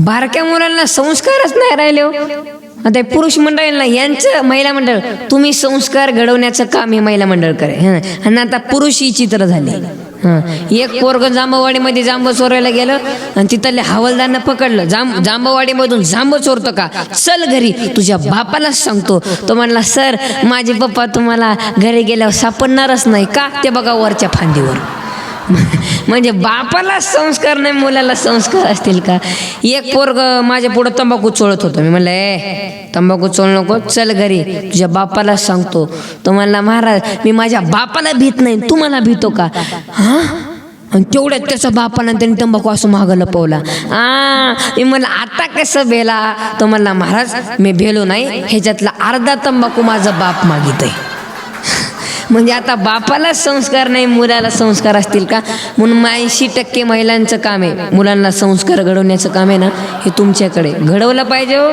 बारक्या मुलांना संस्कारच नाही राहिले हो. आता पुरुष मंडळींना यांचं महिला मंडळ तुम्ही संस्कार घडवण्याचं काम हे महिला मंडळ करे. आणि आता पुरुष ही चित्र झाले. एक पोरग जांभवाडीमध्ये जांब चोरायला गेलं आणि तिथल्या हवालदारनं पकडलं. जांभवाडीमधून जांब चोरतो का, चल घरी, तुझ्या बापालाच सांगतो. तो म्हणला सर माझे पप्पा तुम्हाला घरी गेल्यावर सापडणारच नाही का, ते बघा वरच्या फांदीवर. म्हणजे बापाला संस्कार नाही, मुलाला संस्कार असतील का. एक पोरग माझ्या पुढं तंबाखू चोळत होतं. मी म्हणलं ए तंबाखू चोळ नको, चल घरी, तुझ्या बापाला सांगतो. तो म्हणला महाराज मी माझ्या बापाला भीत नाही, तुम्हाला भीतो का. हा आणि तेवढ्यात त्याचा बापाला त्यांनी तंबाखू असं मागं लपवला. मी म्हणलं आता कसं भेला. तो म्हणला महाराज मी भेलो नाही, ह्याच्यातला अर्धा तंबाखू माझा बाप मागित आहे. म्हणजे आता बापाला संस्कार नाही, मुलाला संस्कार असतील का. म्हणून 80% महिलांचं काम आहे मुलांना संस्कार घडवण्याचं काम आहे ना, हे तुमच्याकडे घडवलं पाहिजे हो.